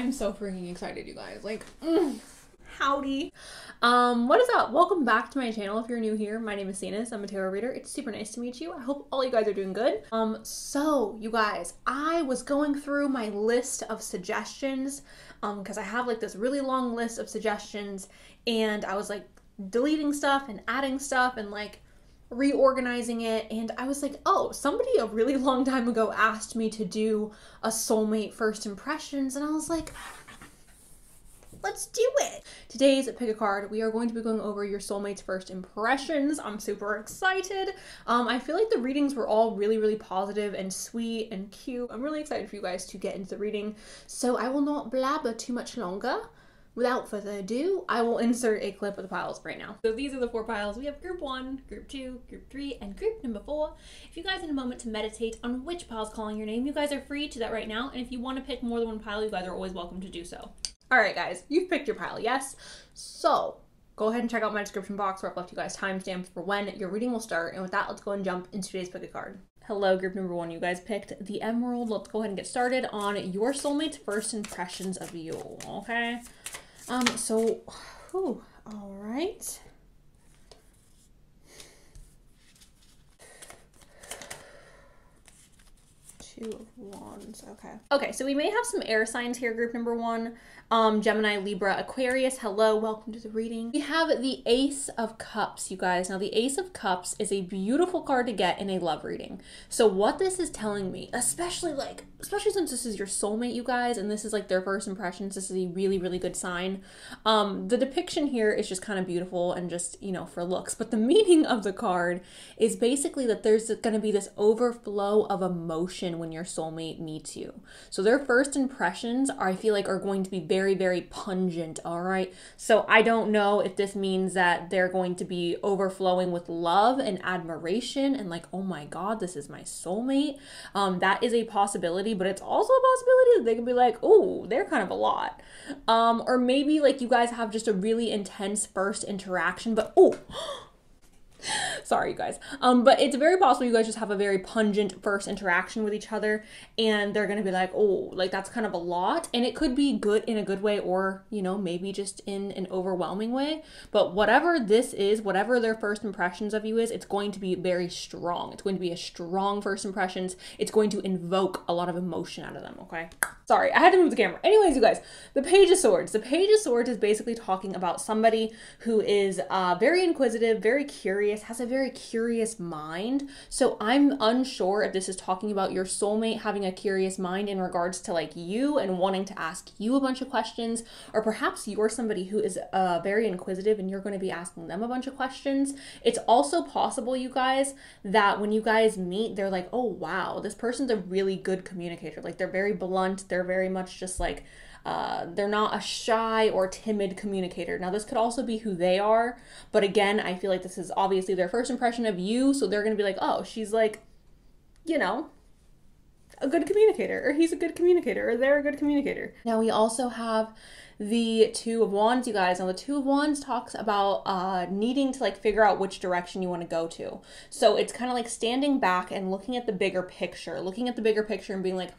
I'm so freaking excited, you guys. Like, howdy. What is up? Welcome back to my channel. If you're new here, my name is Cenus. I'm a tarot reader. It's super nice to meet you. I hope all you guys are doing good. So you guys, I was going through my list of suggestions, because I have like this really long list of suggestions, and I was like deleting stuff and adding stuff and like reorganizing it, and I was like, oh, somebody a really long time ago asked me to do a soulmate first impressions, and I was like, let's do it. Today's pick a card. We are going to be going over your soulmate's first impressions. I'm super excited. I feel like the readings were all really positive and sweet and cute. I'm really excited for you guys to get into the reading, so I will not blabber too much longer. Without further ado, I will insert a clip of the piles right now. So these are the 4 piles. We have group 1, group 2, group 3, and group number 4. If you guys need a moment to meditate on which pile's calling your name, you guys are free to that right now. And if you want to pick more than one pile, you guys are always welcome to do so. All right, guys, you've picked your pile, yes? So go ahead and check out my description box where I've left you guys timestamps for when your reading will start. And with that, let's go and jump into today's pick a card. Hello, group number 1. You guys picked the Emerald. Let's go ahead and get started on your soulmate's first impressions of you, okay? All right. Two of Wands, okay. Okay, so we may have some air signs here, group number 1. Gemini, Libra, Aquarius, hello, welcome to the reading. We have the Ace of Cups, you guys. Now, the Ace of Cups is a beautiful card to get in a love reading. So what this is telling me, especially since this is your soulmate, you guys, and this is like their first impressions, this is a really good sign. The depiction here is just kind of beautiful and just, you know, for looks. But the meaning of the card is basically that there's going to be this overflow of emotion when your soulmate meets you. So their first impressions are, I feel like, are going to be very pungent, all right? So I don't know if this means that they're going to be overflowing with love and admiration and like, oh my God, this is my soulmate. That is a possibility, but it's also a possibility that they could be like, oh, they're kind of a lot. Or maybe like you guys have just a really intense first interaction, but oh, sorry, you guys. But it's very possible you guys just have a very pungent first interaction with each other, and they're gonna be like, oh, like that's kind of a lot. And it could be good in a good way, or, you know, maybe just in an overwhelming way. But whatever this is, whatever their first impressions of you is, it's going to be very strong. It's going to be a strong first impressions. It's going to invoke a lot of emotion out of them, okay? Sorry, I had to move the camera. Anyways, you guys, the Page of Swords. The Page of Swords is basically talking about somebody who is very inquisitive, very curious, has a very curious mind. So I'm unsure if this is talking about your soulmate having a curious mind in regards to like you and wanting to ask you a bunch of questions, or perhaps you're somebody who is very inquisitive and you're going to be asking them a bunch of questions. It's also possible, you guys, that when you guys meet, they're like, oh wow, this person's a really good communicator. Like they're very blunt. They're very much just like, they're not a shy or timid communicator. Now, this could also be who they are, but again, I feel like this is obviously their first impression of you, so they're gonna be like, oh, she's like, you know, a good communicator, or he's a good communicator, or they're a good communicator. Now, we also have the Two of Wands, you guys. Now, the Two of Wands talks about needing to like figure out which direction you want to go to. So it's kind of like standing back and looking at the bigger picture, and being like,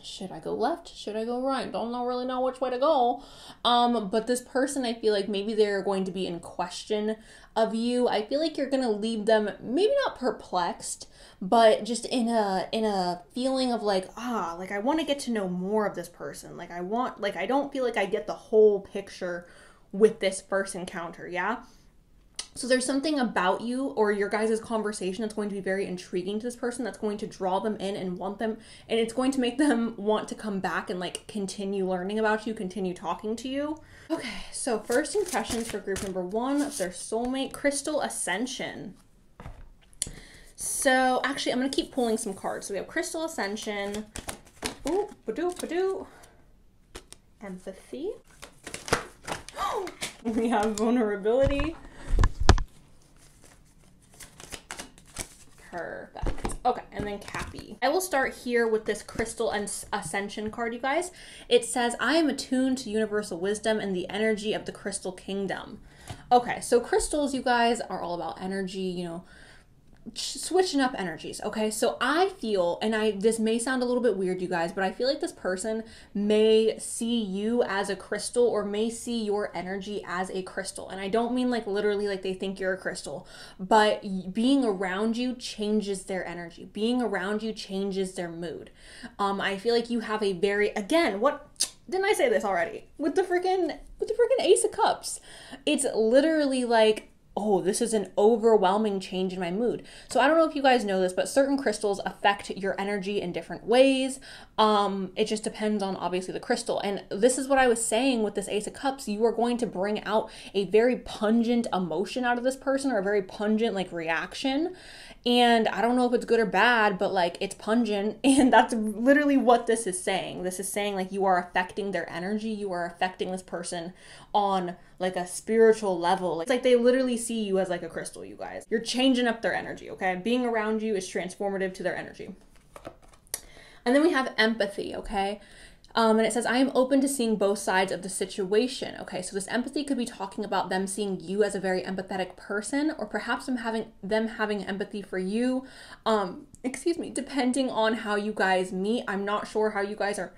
should I go left? Should I go right? Don't really know which way to go. But this person, I feel like maybe they're going to be in question of you. I feel like you're going to leave them maybe not perplexed, but just in a feeling of like, like I want to get to know more of this person. Like I don't feel like I get the whole picture with this first encounter, yeah? So there's something about you or your guys' conversation that's going to be very intriguing to this person, that's going to draw them in and want them, and it's going to make them want to come back and like continue learning about you, continue talking to you. Okay, so first impressions for group number 1 of their soulmate, Crystal Ascension. So actually, I'm going to keep pulling some cards. So we have Crystal Ascension. Ooh, badoo. Empathy. We have Vulnerability. Perfect. Okay, and then Cappy. I will start here with this Crystal Ascension card, you guys. It says, I am attuned to universal wisdom and the energy of the Crystal Kingdom. Okay, so crystals, you guys, are all about energy, you know, switching up energies, okay? So I feel, and this may sound a little bit weird, you guys, but I feel like this person may see you as a crystal or may see your energy as a crystal. And I don't mean like literally like they think you're a crystal, but being around you changes their energy. Being around you changes their mood. I feel like you have a very, again, what didn't I say this already? With the freaking Ace of Cups. It's literally like, oh, this is an overwhelming change in my mood. So I don't know if you guys know this, but certain crystals affect your energy in different ways. It just depends on obviously the crystal. And this is what I was saying with this Ace of Cups. You are going to bring out a very pungent emotion out of this person, or a very pungent like reaction. And I don't know if it's good or bad, but like it's pungent. And that's literally what this is saying. This is saying like you are affecting their energy. You are affecting this person on like a spiritual level. It's like they literally see you as like a crystal, you guys. You're changing up their energy, okay? Being around you is transformative to their energy. And then we have empathy, okay? And it says, I am open to seeing both sides of the situation. Okay, so this empathy could be talking about them seeing you as a very empathetic person, or perhaps them having empathy for you. Depending on how you guys meet. I'm not sure how you guys are.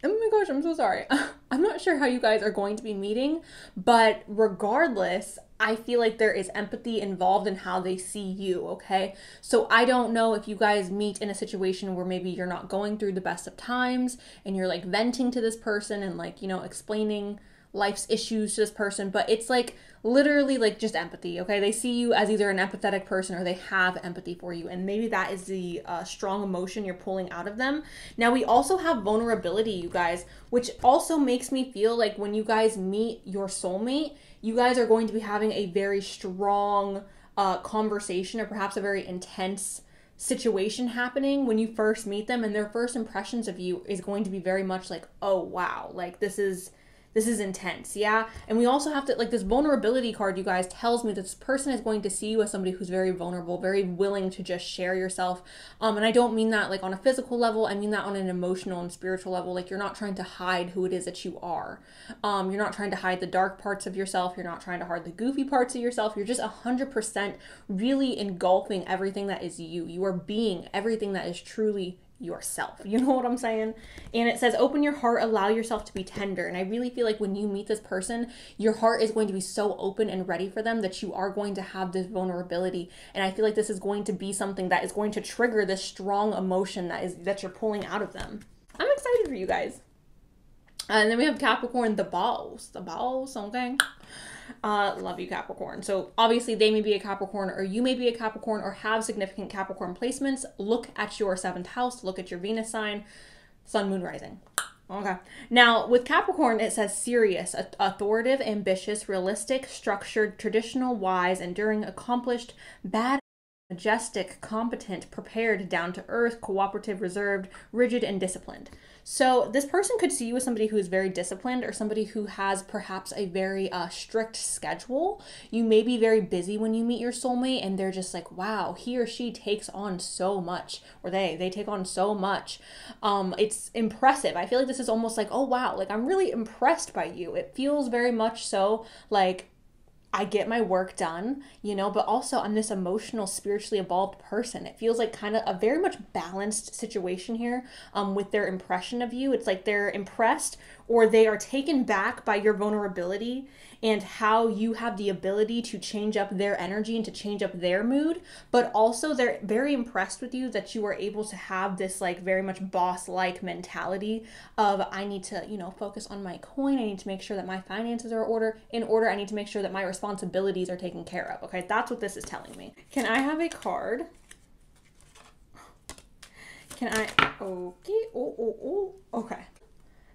Oh my gosh, I'm so sorry. I'm not sure how you guys are going to be meeting, but regardless, I feel like there is empathy involved in how they see you, okay? So I don't know if you guys meet in a situation where maybe you're not going through the best of times and you're like venting to this person and like, you know, explaining life's issues to this person, but it's like literally like just empathy, okay? They see you as either an empathetic person or they have empathy for you, and maybe that is the strong emotion you're pulling out of them. Now we also have vulnerability, you guys, which also makes me feel like when you guys meet your soulmate, you guys are going to be having a very strong conversation, or perhaps a very intense situation happening when you first meet them, and their first impressions of you is going to be very much like, oh wow, like this is intense, yeah? And we also have to, like, this vulnerability card, you guys, tells me that this person is going to see you as somebody who's very vulnerable, very willing to just share yourself. And I don't mean that, like, on a physical level. I mean that on an emotional and spiritual level. Like, you're not trying to hide who it is that you are. You're not trying to hide the dark parts of yourself. You're not trying to hide the goofy parts of yourself. You're just 100% really engulfing everything that is you. You are being everything that is truly yourself. You know what I'm saying? And it says, open your heart, allow yourself to be tender. And I really feel like when you meet this person, your heart is going to be so open and ready for them that you are going to have this vulnerability. And I feel like this is going to be something that is going to trigger this strong emotion that you're pulling out of them. I'm excited for you guys. And then we have Capricorn, the balls, okay? Love you, Capricorn. So obviously they may be a Capricorn, or you may be a Capricorn, or have significant Capricorn placements. Look at your 7th house, look at your Venus sign, Sun, Moon, Rising. Okay. Now with Capricorn, it says serious, authoritative, ambitious, realistic, structured, traditional, wise, enduring, accomplished, bad, majestic, competent, prepared, down to earth, cooperative, reserved, rigid, and disciplined. So this person could see you as somebody who is very disciplined, or somebody who has perhaps a very strict schedule. You may be very busy when you meet your soulmate, and they're just like, wow, he or she takes on so much, or they take on so much. It's impressive. I feel like this is almost like, oh wow, like I'm really impressed by you. It feels very much so like I get my work done, you know, but also I'm this emotional, spiritually evolved person. It feels like kind of a very much balanced situation here with their impression of you. It's like they're impressed, or they are taken back by your vulnerability and how you have the ability to change up their energy and to change up their mood. But also they're very impressed with you that you are able to have this like very much boss-like mentality of, I need to, you know, focus on my coin. I need to make sure that my finances are in order. I need to make sure that my responsibilities are taken care of. Okay, that's what this is telling me. Can I have a card? Can I? Okay. Okay.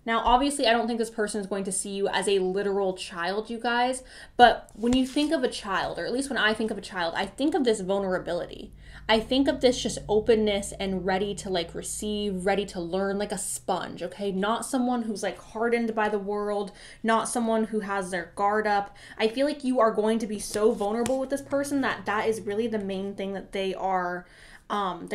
Now, obviously, I don't think this person is going to see you as a literal child, you guys. But when you think of a child, or at least when I think of a child, I think of this vulnerability. I think of this just openness and ready to like receive, ready to learn, like a sponge, okay? Not someone who's like hardened by the world, not someone who has their guard up. I feel like you are going to be so vulnerable with this person that is really the main thing that they're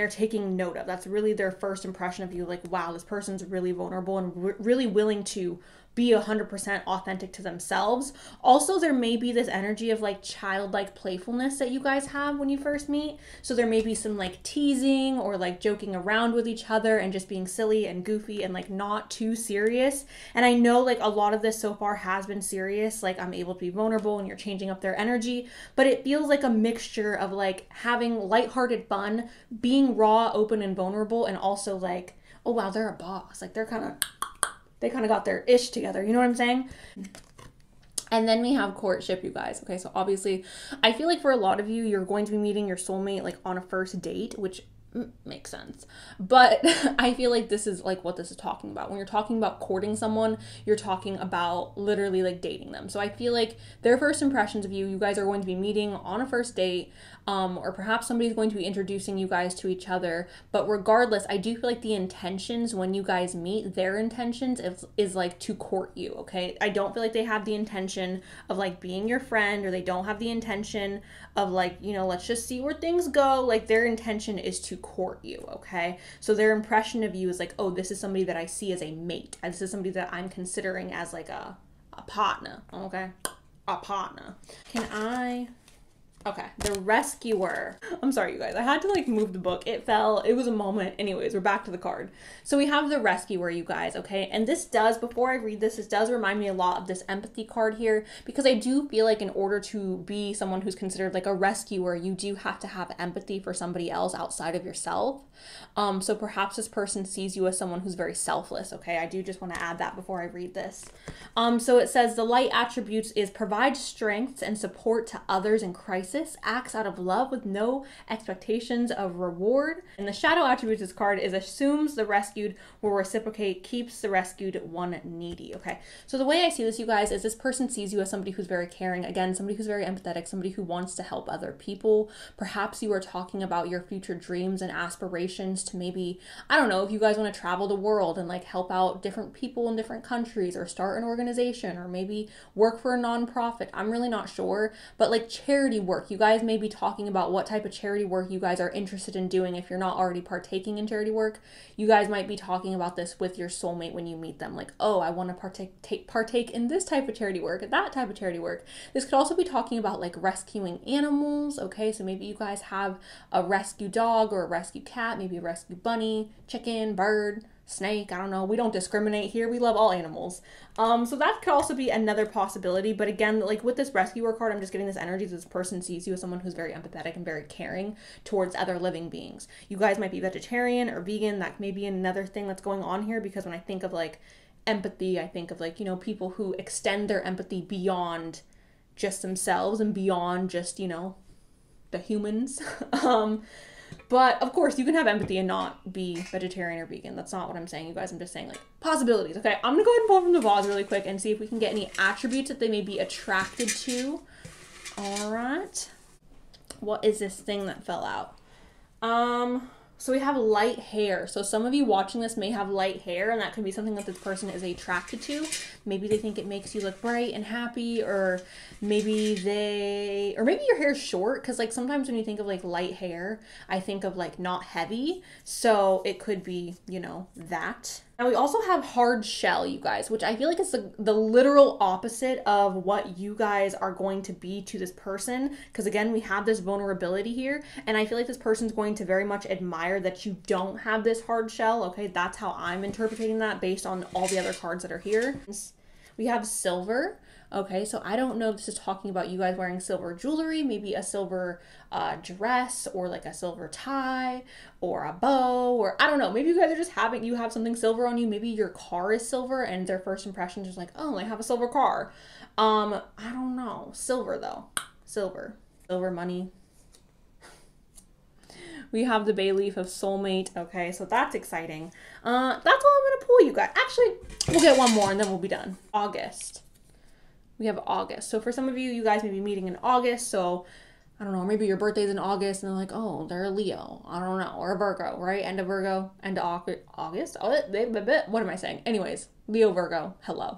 taking note of. That's really their first impression of you. Like, wow, this person's really vulnerable and really willing to be 100% authentic to themselves. Also, there may be this energy of like childlike playfulness that you guys have when you first meet. So there may be some like teasing or like joking around with each other and just being silly and goofy and like not too serious. And I know like a lot of this so far has been serious. Like I'm able to be vulnerable and you're changing up their energy, but it feels like a mixture of like having lighthearted fun, being raw, open, and vulnerable, and also like, oh wow, they're a boss. Like they kind of got their ish together. You know what I'm saying? And then we have courtship, you guys. Okay, so obviously, I feel like for a lot of you, you're going to be meeting your soulmate like on a first date, which makes sense. But I feel like this is like what this is talking about. When you're talking about courting someone, you're talking about literally like dating them. So I feel like their first impressions of you, you guys are going to be meeting on a first date, or perhaps somebody's going to be introducing you guys to each other. But regardless, I do feel like the intentions when you guys meet, their intentions is like to court you, okay? I don't feel like they have the intention of like being your friend, or they don't have the intention of like, you know, let's just see where things go. Like their intention is to court you, okay? So their impression of you is like, oh, this is somebody that I see as a mate. This is somebody that I'm considering as like a partner, okay? A partner. Okay, the rescuer. I'm sorry, you guys. I had to like move the book. It fell. It was a moment. Anyways, we're back to the card. So we have the rescuer, you guys, okay? And this does, before I read this does remind me a lot of this empathy card here, because I do feel like in order to be someone who's considered like a rescuer, you do have to have empathy for somebody else outside of yourself. So perhaps this person sees you as someone who's very selfless, okay? I do just want to add that before I read this. So it says the light attributes is provide strength and support to others in crisis, acts out of love with no expectations of reward. And the shadow attributes this card is assumes the rescued will reciprocate, keeps the rescued one needy, okay? So the way I see this, you guys, is this person sees you as somebody who's very caring, again, somebody who's very empathetic, somebody who wants to help other people. Perhaps you are talking about your future dreams and aspirations to maybe, I don't know, if you guys want to travel the world and like help out different people in different countries, or start an organization, or maybe work for a nonprofit. I'm really not sure, but like charity work. You guys may be talking about what type of charity work you guys are interested in doing. If you're not already partaking in charity work, you guys might be talking about this with your soulmate when you meet them. Like, oh, I want to partake in this type of charity work, that type of charity work. This could also be talking about like rescuing animals, okay? So maybe you guys have a rescue dog or a rescue cat, maybe a rescue bunny, chicken, bird, snake, I don't know. We don't discriminate here. We love all animals. So that could also be another possibility. But again, like with this rescuer card, I'm just getting this energy that this person sees you as someone who's very empathetic and very caring towards other living beings. You guys might be vegetarian or vegan. That may be another thing that's going on here, because when I think of like empathy, I think of like, you know, people who extend their empathy beyond just themselves and beyond just, you know, the humans. But of course, you can have empathy and not be vegetarian or vegan. That's not what I'm saying, you guys. I'm just saying like possibilities. Okay, I'm gonna go ahead and pull from the vase really quick and see if we can get any attributes that they may be attracted to. All right. What is this thing that fell out? So we have light hair. So some of you watching this may have light hair, and that could be something that this person is attracted to. Maybe they think it makes you look bright and happy, or maybe your hair is short, because like sometimes when you think of like light hair, I think of like not heavy. So it could be, you know, that. Now we also have hard shell, you guys, which I feel like is the literal opposite of what you guys are going to be to this person. Because again, we have this vulnerability here, and I feel like this person's going to very much admire that you don't have this hard shell. Okay, that's how I'm interpreting that based on all the other cards that are here. We have silver. Okay, so I don't know if this is talking about you guys wearing silver jewelry, maybe a silver dress, or like a silver tie, or a bow, or I don't know. Maybe you guys are just you have something silver on you. Maybe your car is silver, and their first impression is like, oh, I have a silver car. I don't know. Silver though. Silver money. We have the bay leaf of soulmate. Okay, so that's exciting. That's all I'm gonna pull, you guys. Actually, we'll get one more and then we'll be done. August. We have August. So for some of you, you guys may be meeting in August. So I don't know, maybe your birthday's in August and they're like, oh, they're a Leo. I don't know. Or a Virgo, right? End of Virgo, end of August. What am I saying? Anyways, Leo, Virgo, hello.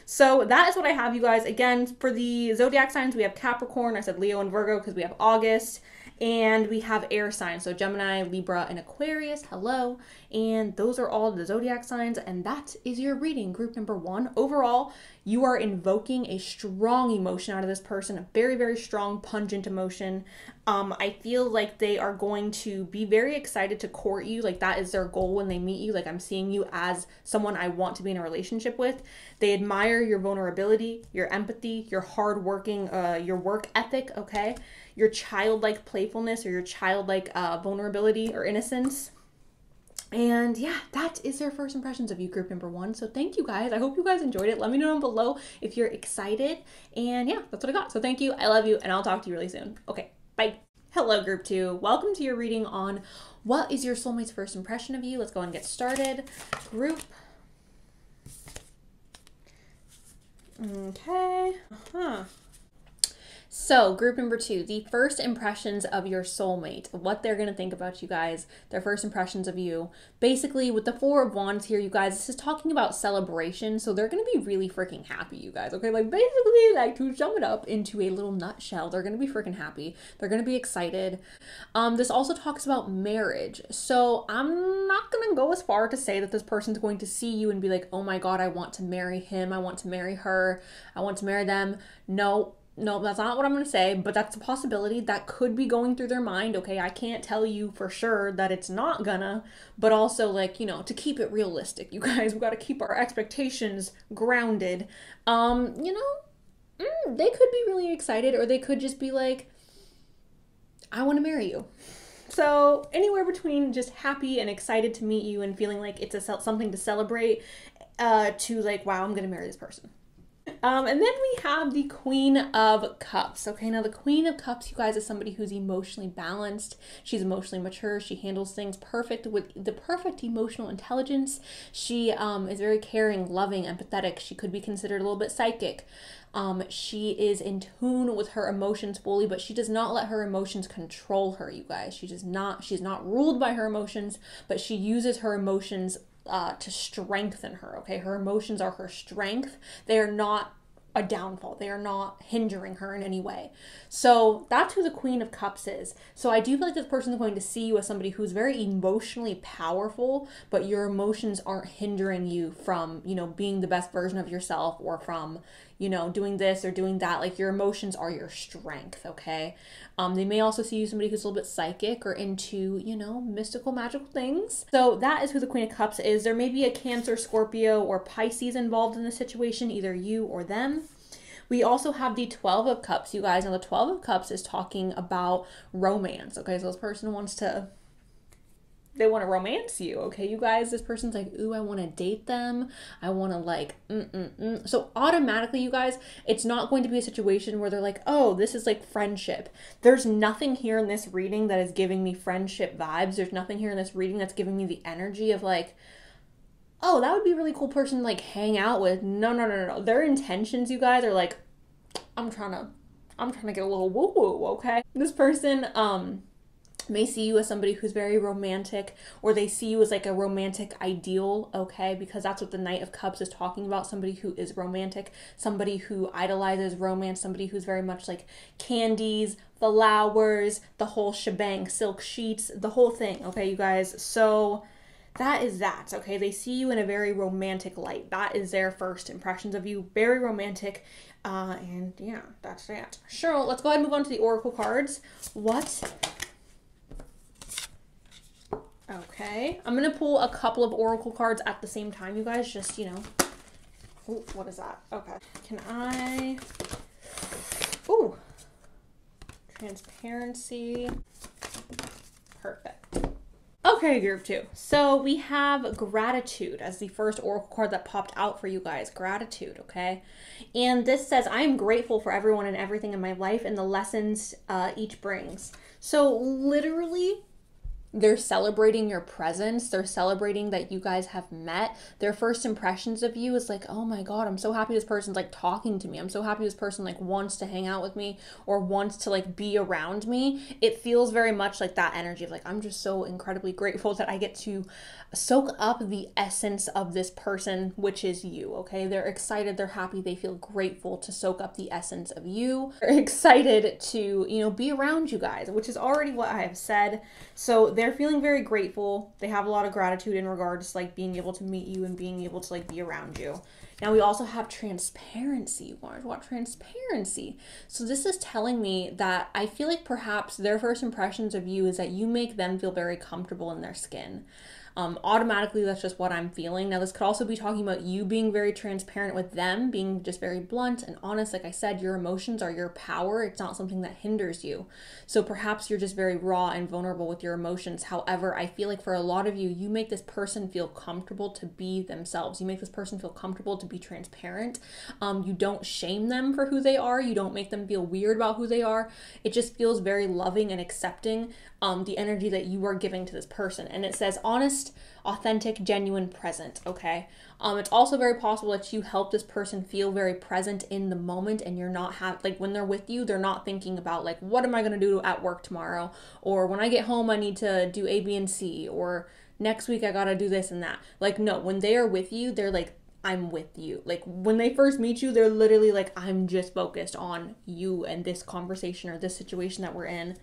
So that is what I have, you guys. Again, for the zodiac signs, we have Capricorn. I said Leo and Virgo because we have August. And we have air signs, so Gemini, Libra, and Aquarius. Hello. And those are all the zodiac signs, and that is your reading, group number 1. Overall, you are invoking a strong emotion out of this person, a very, very strong, pungent emotion. I feel like they are going to be very excited to court you. Like, that is their goal when they meet you. Like, I'm seeing you as someone I want to be in a relationship with. They admire your vulnerability, your empathy, your hardworking, your work ethic, okay? Your childlike playfulness or your childlike vulnerability or innocence. And yeah, that is their first impressions of you, group number 1. So thank you guys. I hope you guys enjoyed it. Let me know down below if you're excited. And yeah, that's what I got. So thank you. I love you. And I'll talk to you really soon. Okay, bye. Hello, group 2. Welcome to your reading on what is your soulmate's first impression of you. Let's go and get started. Group. Okay. So, group number 2, the first impressions of your soulmate, what they're going to think about you guys, their first impressions of you. Basically, with the 4 of Wands here, you guys, this is talking about celebration, so they're going to be really freaking happy, you guys, okay? Like, basically, like, to sum it up into a little nutshell, they're going to be freaking happy. They're going to be excited. This also talks about marriage, so I'm not going to go as far to say that this person's going to see you and be like, oh my god, I want to marry him, I want to marry her, I want to marry them. No, that's not what I'm going to say, but that's a possibility that could be going through their mind, okay? I can't tell you for sure that it's not gonna, but also, like, you know, to keep it realistic, you guys, we got to keep our expectations grounded. You know, they could be really excited, or they could just be like, I want to marry you. So anywhere between just happy and excited to meet you and feeling like it's something to celebrate, to like, wow, I'm going to marry this person. And then we have the Queen of Cups. Okay, now the Queen of Cups, you guys, is somebody who's emotionally balanced. She's emotionally mature. She handles things perfect with the perfect emotional intelligence. She is very caring, loving, empathetic. She could be considered a little bit psychic. She is in tune with her emotions fully, but she does not let her emotions control her, you guys. She's not ruled by her emotions, but she uses her emotions to strengthen her, okay? Her emotions are her strength. They are not a downfall. They are not hindering her in any way. So that's who the Queen of Cups is. So I do feel like this person is going to see you as somebody who's very emotionally powerful, but your emotions aren't hindering you from, you know, being the best version of yourself, or from, you know, doing this or doing that. Like, your emotions are your strength, okay? They may also see you as somebody who's a little bit psychic or into, you know, mystical, magical things. So that is who the Queen of Cups is. There may be a Cancer, Scorpio, or Pisces involved in the situation, either you or them. We also have the 12 of Cups, you guys. Now, the 12 of Cups is talking about romance, okay? So this person they want to romance you, okay, you guys? This person's like, ooh, I want to date them. I want to, like, So automatically, you guys, it's not going to be a situation where they're like, oh, this is like friendship. There's nothing here in this reading that is giving me friendship vibes. There's nothing here in this reading that's giving me the energy of, like, oh, that would be a really cool person to, like, hang out with. No. Their intentions, you guys, are like, I'm trying to get a little woo-woo, okay? This person, may see you as somebody who's very romantic, or they see you as like a romantic ideal, okay? Because that's what the Knight of Cups is talking about. Somebody who is romantic, somebody who idolizes romance, somebody who's very much like candies, flowers, the whole shebang, silk sheets, the whole thing, okay, you guys? So that is that, okay? They see you in a very romantic light. That is their first impressions of you, very romantic. And yeah, that's that. Sure, let's go ahead and move on to the Oracle cards. Okay, I'm going to pull a couple of Oracle cards at the same time, you guys, just, you know. Ooh, what is that? Okay, can I... Ooh. Transparency. Perfect. Okay, group 2. So we have gratitude as the first Oracle card that popped out for you guys. Gratitude, okay? And this says, I am grateful for everyone and everything in my life and the lessons each brings. So literally, they're celebrating your presence. They're celebrating that you guys have met. Their first impressions of you is like, oh my God, I'm so happy this person's like talking to me. I'm so happy this person like wants to hang out with me or wants to like be around me. It feels very much like that energy of like, I'm just so incredibly grateful that I get to soak up the essence of this person, which is you, okay? They're excited, they're happy, they feel grateful to soak up the essence of you. They're excited to, you know, be around you guys, which is already what I have said. So they're feeling very grateful. They have a lot of gratitude in regards to like being able to meet you and being able to like be around you. Now we also have transparency. You want to watch transparency. So this is telling me that I feel like perhaps their first impressions of you is that you make them feel very comfortable in their skin. Automatically, that's just what I'm feeling. Now, this could also be talking about you being very transparent with them, being just very blunt and honest. Like I said, your emotions are your power. It's not something that hinders you. So perhaps you're just very raw and vulnerable with your emotions. However, I feel like for a lot of you, you make this person feel comfortable to be themselves. You make this person feel comfortable to be transparent. You don't shame them for who they are. You don't make them feel weird about who they are. It just feels very loving and accepting, the energy that you are giving to this person. And it says honest, authentic, genuine, present, okay? It's also very possible that you help this person feel very present in the moment, and you're not like when they're with you, they're not thinking about like, what am I going to do at work tomorrow? Or when I get home, I need to do A, B, and C, or next week I got to do this and that. Like, no, when they are with you, they're like, I'm with you. Like when they first meet you, they're literally like, I'm just focused on you and this conversation or this situation that we're in.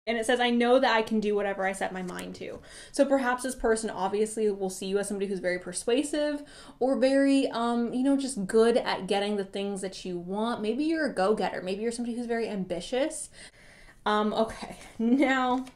And it says, I know that I can do whatever I set my mind to. So perhaps this person obviously will see you as somebody who's very persuasive or very, just good at getting the things that you want. Maybe you're a go-getter. Maybe you're somebody who's very ambitious. Okay, now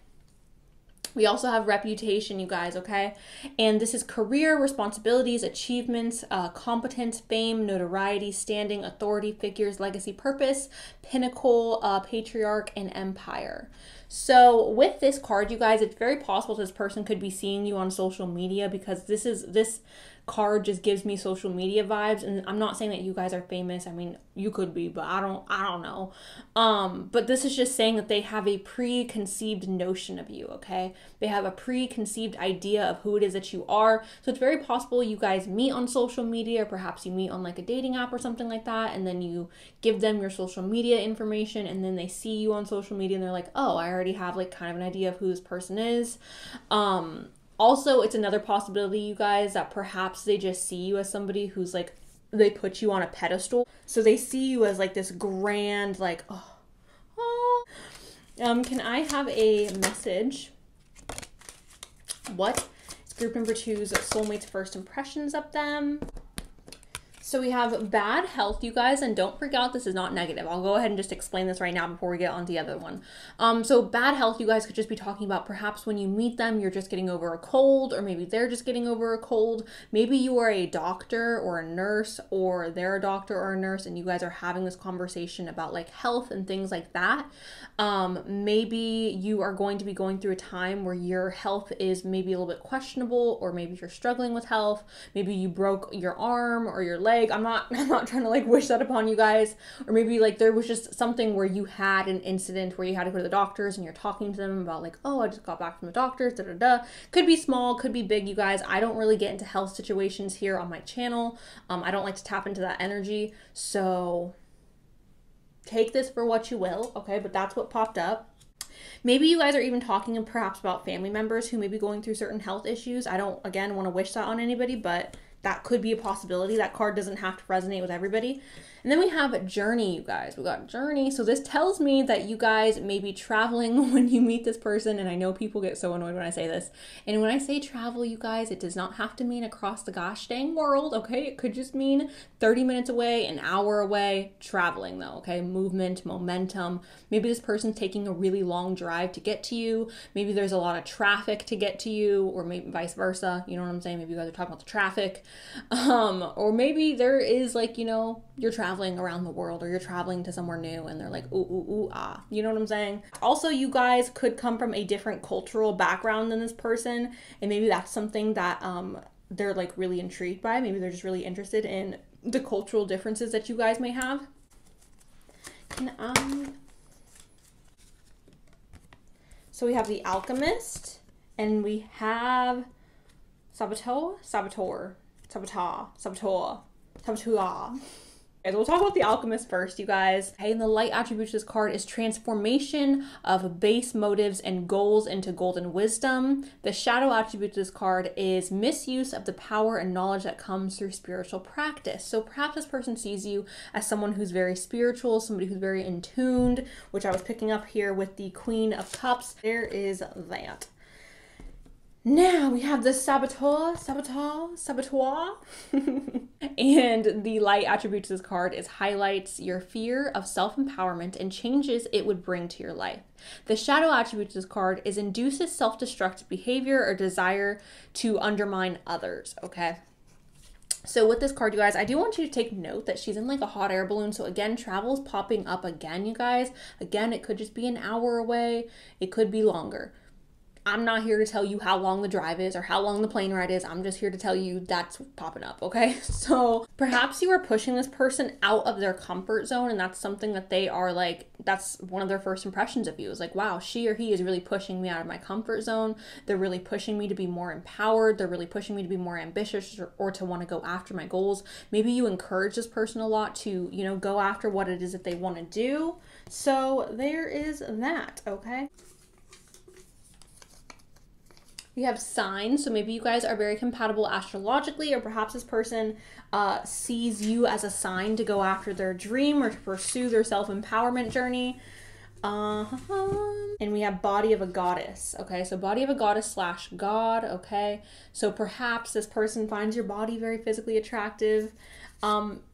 we also have reputation, you guys, okay? And this is career, responsibilities, achievements, competence, fame, notoriety, standing, authority, figures, legacy, purpose, pinnacle, patriarch, and empire. So with this card, you guys, it's very possible this person could be seeing you on social media, because this card just gives me social media vibes. And I'm not saying that you guys are famous. I mean, you could be, but I don't know. But this is just saying that they have a preconceived notion of you, okay? They have a preconceived idea of who it is that you are. So it's very possible you guys meet on social media, or perhaps you meet on like a dating app or something like that, and then you give them your social media information, and then they see you on social media and they're like, oh, I already have like kind of an idea of who this person is. Also, it's another possibility, you guys, that perhaps they just see you as somebody who's like, they put you on a pedestal. So they see you as like this grand, like, oh. Can I have a message? What is group number 2's soulmates' first impressions of them? So we have bad health, you guys, and don't freak out, this is not negative. I'll go ahead and just explain this right now before we get on to the other one. So bad health, you guys could just be talking about perhaps when you meet them, you're just getting over a cold, or maybe they're just getting over a cold. Maybe you are a doctor or a nurse, or they're a doctor or a nurse, and you guys are having this conversation about like health and things like that. Maybe you are going to be going through a time where your health is maybe a little bit questionable, or maybe you're struggling with health. Maybe you broke your arm or your leg. I'm not trying to like wish that upon you guys. Or maybe like there was just something where you had an incident where you had to go to the doctors, and you're talking to them about like, oh, I just got back from the doctors, Could be small, could be big, you guys. I don't really get into health situations here on my channel. I don't like to tap into that energy. So take this for what you will, okay? But that's what popped up. Maybe you guys are even talking perhaps about family members who may be going through certain health issues. I don't, again, want to wish that on anybody, but that could be a possibility. That card doesn't have to resonate with everybody. And then we have journey, you guys. We got journey. So this tells me that you guys may be traveling when you meet this person. And I know people get so annoyed when I say this. And when I say travel, you guys, it does not have to mean across the gosh dang world, okay? It could just mean 30 minutes away, an hour away, traveling though, okay? Movement, momentum. Maybe this person's taking a really long drive to get to you. Maybe there's a lot of traffic to get to you, or maybe vice versa. You know what I'm saying? Maybe you guys are talking about the traffic. Or maybe there is like, you know, you're traveling around the world, or you're traveling to somewhere new, and they're like, ooh, ooh, ooh, ah. You know what I'm saying? Also, you guys could come from a different cultural background than this person, and maybe that's something that they're like really intrigued by. Maybe they're just really interested in the cultural differences that you guys may have. So we have the Alchemist, and we have Saboteur. Okay, so we'll talk about the Alchemist first, you guys. Okay, and the light attribute to this card is transformation of base motives and goals into golden wisdom. The shadow attribute to this card is misuse of the power and knowledge that comes through spiritual practice. So perhaps this person sees you as someone who's very spiritual, somebody who's very in tuned, which I was picking up here with the Queen of Cups. There is that. Now we have the Saboteur, and the light attribute to this card is highlights your fear of self-empowerment and changes it would bring to your life. The shadow attribute to this card is induces self-destructive behavior or desire to undermine others, okay? So with this card, you guys, I do want you to take note that she's in like a hot air balloon. So again, travel is popping up again, you guys. Again, it could just be an hour away. It could be longer. I'm not here to tell you how long the drive is or how long the plane ride is. I'm just here to tell you that's popping up, okay? So perhaps you are pushing this person out of their comfort zone, and that's something that they are like, that's one of their first impressions of you is like, wow, she or he is really pushing me out of my comfort zone. They're really pushing me to be more empowered. They're really pushing me to be more ambitious or to want to go after my goals. Maybe you encourage this person a lot to, you know, go after what it is that they want to do. So there is that, okay? We have signs, so maybe you guys are very compatible astrologically, or perhaps this person sees you as a sign to go after their dream or to pursue their self-empowerment journey. And we have body of a goddess, okay? So body of a goddess / god, okay? So perhaps this person finds your body very physically attractive.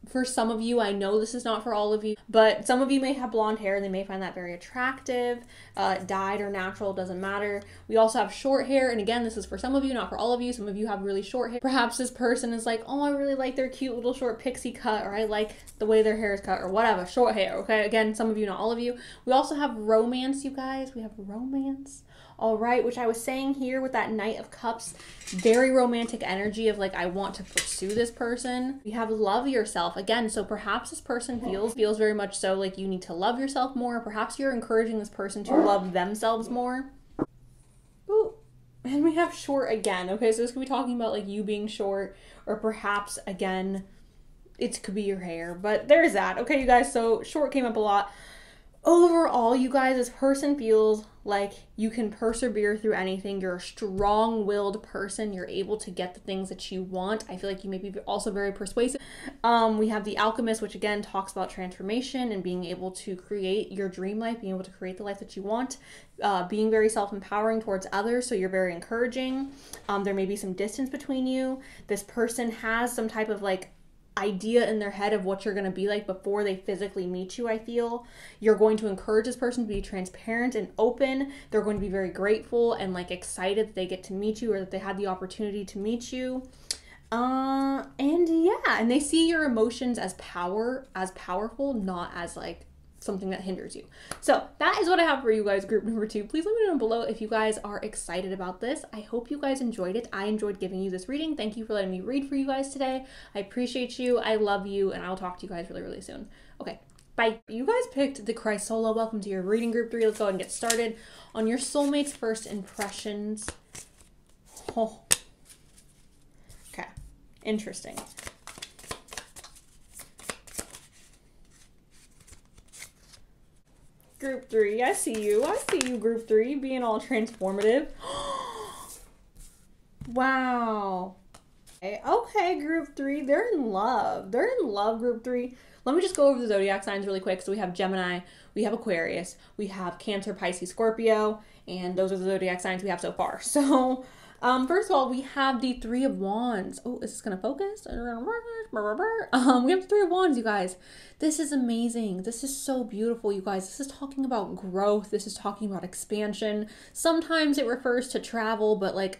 For some of you, I know this is not for all of you, but some of you may have blonde hair and they may find that very attractive. Dyed or natural, doesn't matter. We also have short hair, and again, this is for some of you, not for all of you. Some of you have really short hair. Perhaps this person is like, oh, I really like their cute little short pixie cut, or I like the way their hair is cut, or whatever. Short hair, okay? Again, some of you, not all of you. We also have romance, you guys. We have romance. All right, which I was saying here with that Knight of Cups, very romantic energy of like, I want to pursue this person. We have love yourself again. So perhaps this person feels very much so like you need to love yourself more. Perhaps you're encouraging this person to love themselves more. Ooh. And we have short again. Okay, so this could be talking about like you being short, or perhaps again, it could be your hair, but there's that. Okay, you guys, so short came up a lot. Overall, you guys, this person feels like you can persevere through anything. You're a strong-willed person. You're able to get the things that you want. I feel like you may be also very persuasive. We have the Alchemist, which again talks about transformation and being able to create your dream life, being able to create the life that you want, being very self-empowering towards others, so you're very encouraging. There may be some distance between you. This person has some type of like idea in their head of what you're going to be like before they physically meet you. I feel you're going to encourage this person to be transparent and open. They're going to be very grateful and like excited that they get to meet you, or that they had the opportunity to meet you. And yeah, and they see your emotions as powerful, not as like something that hinders you. So that is what I have for you guys, group number 2. Please let me know below if you guys are excited about this. I hope you guys enjoyed it. I enjoyed giving you this reading. Thank you for letting me read for you guys today. I appreciate you. I love you, and I'll talk to you guys really, really soon. Okay, bye. You guys picked the Cry Solo. Welcome to your reading, group 3. Let's go ahead and get started on your soulmate's first impressions. Oh. Okay, interesting. Group 3, I see you. I see you, group 3, being all transformative. Wow. Okay, group 3, they're in love. They're in love, group 3. Let me just go over the zodiac signs really quick. So we have Gemini, we have Aquarius, we have Cancer, Pisces, Scorpio, and those are the zodiac signs we have so far. So first of all, we have the 3 of Wands. Oh, is this going to focus? We have the 3 of Wands, you guys. This is amazing. This is so beautiful, you guys. This is talking about growth. This is talking about expansion. Sometimes it refers to travel, but like,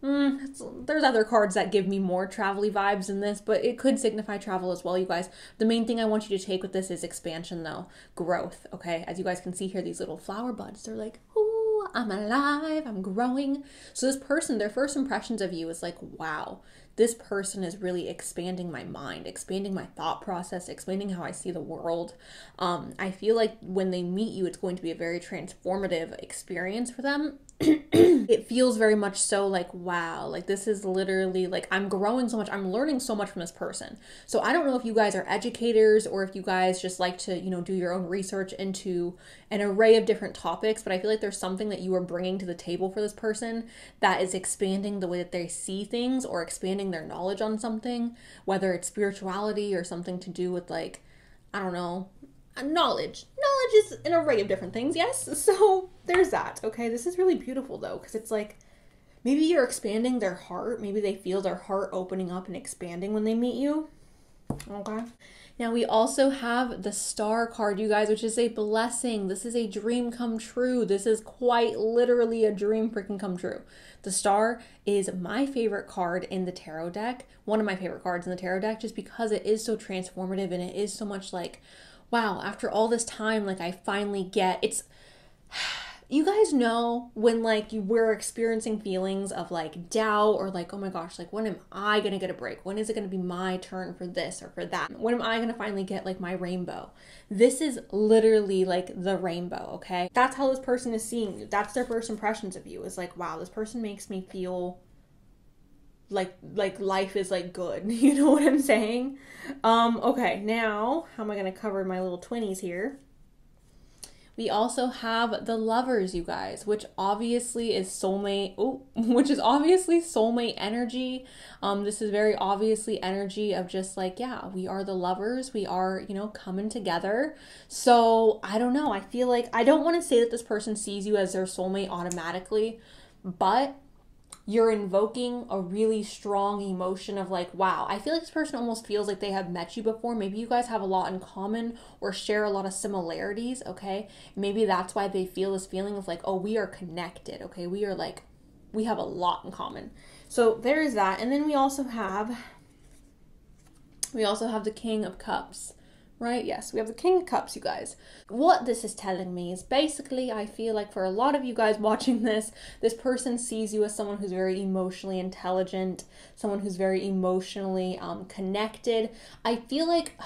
there's other cards that give me more travel-y vibes than this, but it could signify travel as well, you guys. The main thing I want you to take with this is expansion, though. Growth, okay? As you guys can see here, these little flower buds, they're like, ooh, I'm alive, I'm growing. So this person, their first impressions of you is like, wow, this person is really expanding my mind, expanding my thought process, expanding how I see the world. I feel like when they meet you, it's going to be a very transformative experience for them. It feels very much so like, wow, like this is literally like I'm growing so much, I'm learning so much from this person. So I don't know if you guys are educators or if you guys just like to, do your own research into an array of different topics, but I feel like there's something that you are bringing to the table for this person that is expanding the way that they see things or expanding their knowledge on something, whether it's spirituality or something to do with like, I don't know, knowledge is an array of different things. Yes, so there's that. Okay, this is really beautiful though, because it's like maybe you're expanding their heart, maybe they feel their heart opening up and expanding when they meet you. Okay, now we also have the Star card, you guys, which is a blessing. This is a dream come true. This is quite literally a dream freaking come true. The Star is my favorite card in the tarot deck, one of my favorite cards in the tarot deck, just because it is so transformative and it is so much like, wow, after all this time, like I finally get, it's, you guys know when like we're experiencing feelings of like doubt or like, oh my gosh, like when am I going to get a break? When is it going to be my turn for this or for that? When am I going to finally get like my rainbow? This is literally like the rainbow, okay? That's how this person is seeing you. That's their first impressions of you. Is like, wow, this person makes me feel like life is like good. You know what I'm saying? Okay, now how am I going to cover my little twinnies here? We also have the Lovers, you guys, which obviously is soulmate, which is obviously soulmate energy. This is very obviously energy of just like, yeah, we are the lovers. We are, coming together. So I don't know. I feel like, I don't want to say that this person sees you as their soulmate automatically, but you're invoking a really strong emotion of like, wow, I feel like this person almost feels like they have met you before. Maybe you guys have a lot in common or share a lot of similarities, okay? Maybe that's why they feel this feeling of like, oh, we are connected, okay? We have a lot in common. So there is that. And then we also have the King of Cups. Right? Yes, we have the King of Cups, you guys. What this is telling me is basically, I feel like for a lot of you guys watching this person sees you as someone who's very emotionally intelligent, someone who's very emotionally connected. I feel like,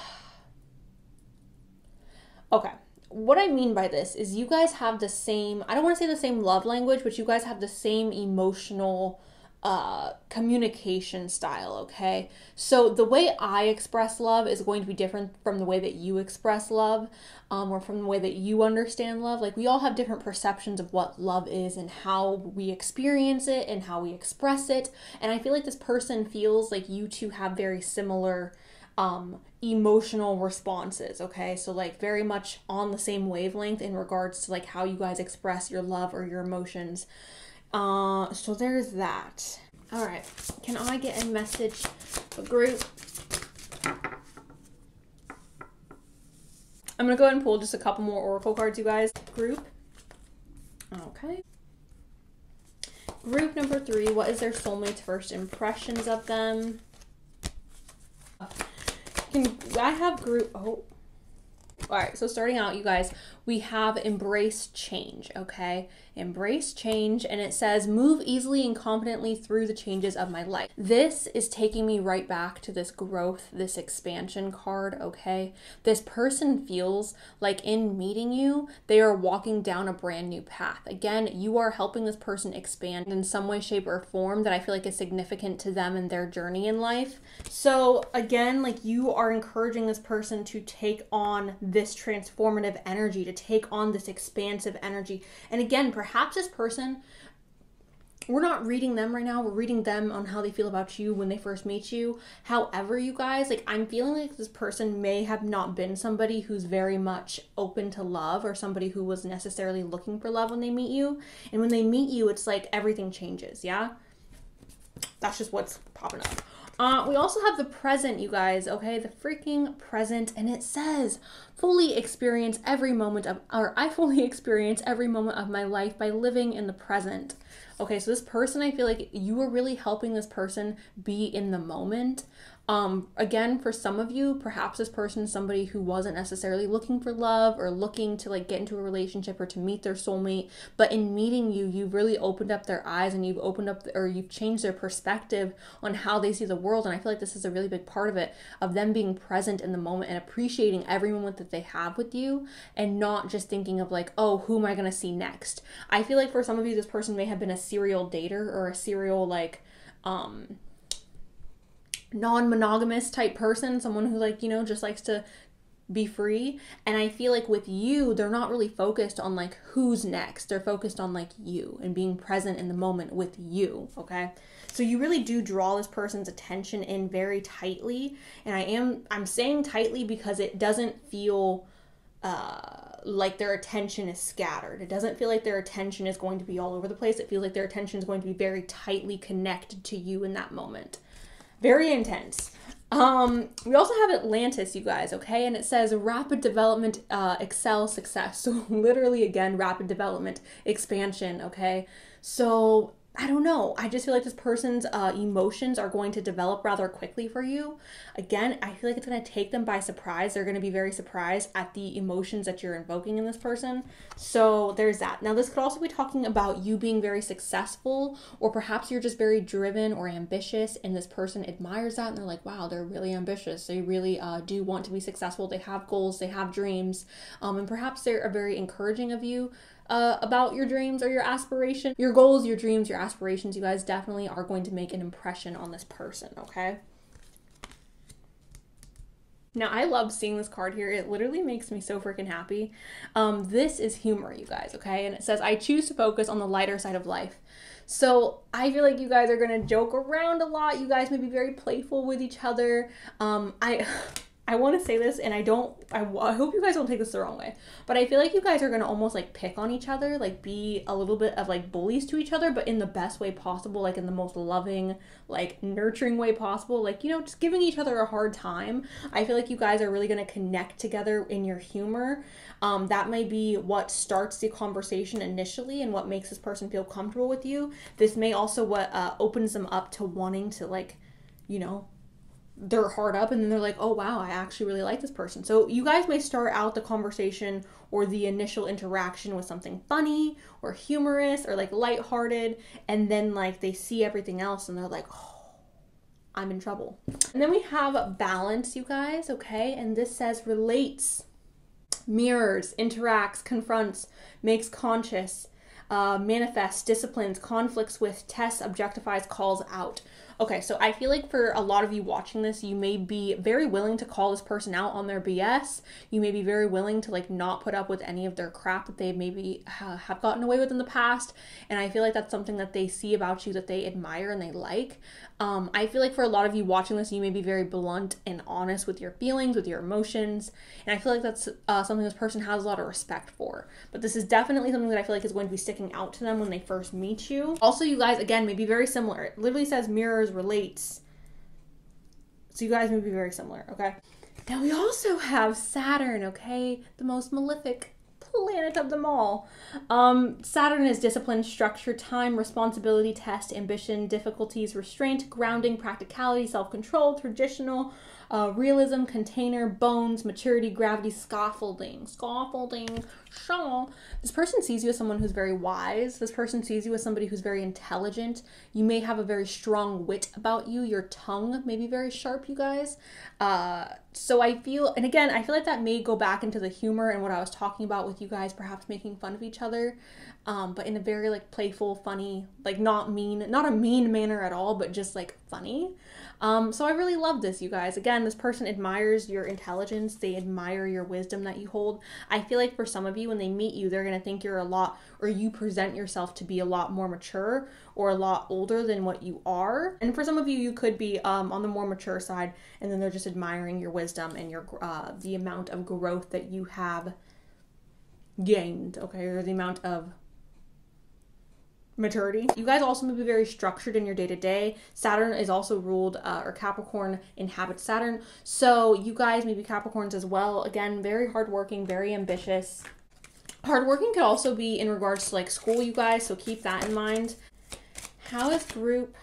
okay, what I mean by this is you guys have the same, I don't want to say the same love language, but you guys have the same emotional communication style, okay? So the way I express love is going to be different from the way that you express love, or from the way that you understand love. Like we all have different perceptions of what love is and how we experience it and how we express it. And I feel like this person feels like you two have very similar emotional responses, okay? So like very much on the same wavelength in regards to like how you guys express your love or your emotions. So there's that. All right, can I get a message for group? I'm gonna go ahead and pull just a couple more oracle cards, you guys. Group. Okay. Group number 3, what is their soulmate's first impressions of them? I have group, all right, so starting out, you guys, we have embrace change, okay? Embrace change, and it says, move easily and confidently through the changes of my life. This is taking me right back to this growth, this expansion card, okay? This person feels like in meeting you, they are walking down a brand new path. Again, you are helping this person expand in some way, shape, or form that I feel like is significant to them and their journey in life. So again, like you are encouraging this person to take on this transformative energy, to take on this expansive energy. And again, perhaps this person, we're not reading them right now, we're reading them on how they feel about you when they first meet you. However, you guys, like I'm feeling like this person may have not been somebody who's very much open to love or somebody who was necessarily looking for love when they meet you. And when they meet you, it's like everything changes, yeah? That's just what's popping up. We also have the present, you guys, okay? The freaking present, and it says, fully experience every moment of, or I fully experience every moment of my life by living in the present. Okay, so this person, I feel like you are really helping this person be in the moment. Again, for some of you, perhaps this person is somebody who wasn't necessarily looking for love or looking to like get into a relationship or to meet their soulmate, but in meeting you, you've really opened up their eyes and you've opened up or you've changed their perspective on how they see the world. And I feel like this is a really big part of it, of them being present in the moment and appreciating every moment that they have with you and not just thinking of like, oh, who am I going to see next? I feel like for some of you, this person may have been a serial dater or a serial like, non-monogamous type person, someone who like, you know, just likes to be free. And I feel like with you, they're not really focused on like who's next. They're focused on like you and being present in the moment with you. Okay. So you really do draw this person's attention in very tightly. And I'm saying tightly because it doesn't feel like their attention is scattered. It doesn't feel like their attention is going to be all over the place. It feels like their attention is going to be very tightly connected to you in that moment. Very intense. We also have Atlantis, you guys, okay? And it says rapid development, excel, success. So literally, again, rapid development, expansion, okay? So I don't know. I just feel like this person's emotions are going to develop rather quickly for you. Again, I feel like it's going to take them by surprise. They're going to be very surprised at the emotions that you're invoking in this person. So there's that. Now, this could also be talking about you being very successful, or perhaps you're just very driven or ambitious, and this person admires that, and they're like, wow, they're really ambitious. They really do want to be successful. They have goals. They have dreams. And perhaps they're very encouraging of you about your dreams or your aspiration. Your goals, your dreams, your aspirations, you guys definitely are going to make an impression on this person, okay? Now, I love seeing this card here. It literally makes me so freaking happy. This is humor, you guys, okay? And it says, I choose to focus on the lighter side of life. So I feel like you guys are going to joke around a lot. You guys may be very playful with each other. I want to say this, and I hope you guys don't take this the wrong way, but I feel like you guys are going to almost like pick on each other, like be a little bit of like bullies to each other, but in the best way possible, like in the most loving, like nurturing way possible, like, you know, just giving each other a hard time. I feel like you guys are really going to connect together in your humor. That may be what starts the conversation initially and what makes this person feel comfortable with you. This may also what opens them up to wanting to, like, you know, they're hard up and then they're like, oh wow, I actually really like this person. So you guys may start out the conversation or the initial interaction with something funny or humorous or like lighthearted, and then like they see everything else and they're like, oh, I'm in trouble. And then we have balance, you guys, okay? And this says relates, mirrors, interacts, confronts, makes conscious, manifests, disciplines, conflicts with, tests, objectifies, calls out. Okay, so I feel like for a lot of you watching this, you may be very willing to call this person out on their BS. You may be very willing to like not put up with any of their crap that they maybe have gotten away with in the past. And I feel like that's something that they see about you that they admire and they like. I feel like for a lot of you watching this, you may be very blunt and honest with your feelings, with your emotions. And I feel like that's something this person has a lot of respect for. But this is definitely something that I feel like is going to be sticking out to them when they first meet you. Also, you guys, again, may be very similar. It literally says mirrors, relates. So you guys may be very similar, okay? Now we also have Saturn, okay? The most malefic planet of them all. Saturn is discipline, structure, time, responsibility, test, ambition, difficulties, restraint, grounding, practicality, self-control, traditional, realism, container, bones, maturity, gravity, scaffolding. Shaw. This person sees you as someone who's very wise. This person sees you as somebody who's very intelligent. You may have a very strong wit about you. Your tongue may be very sharp, you guys. So I feel, and again, I feel like that may go back into the humor and what I was talking about with you guys perhaps making fun of each other, but in a very like playful, funny, like not a mean manner at all, but just like funny. So I really love this, you guys. Again, this person admires your intelligence. They admire your wisdom that you hold. I feel like for some of you, when they meet you, they're going to think you're a lot, or you present yourself to be a lot more mature or a lot older than what you are. And for some of you, you could be on the more mature side, and then they're just admiring your wisdom and your the amount of growth that you have gained, okay, or the amount of maturity. You guys also may be very structured in your day-to-day. Saturn is also ruled, or Capricorn inhabits Saturn. So you guys may be Capricorns as well. Again, very hardworking, very ambitious. Hardworking could also be in regards to like school, you guys, so keep that in mind. How is group,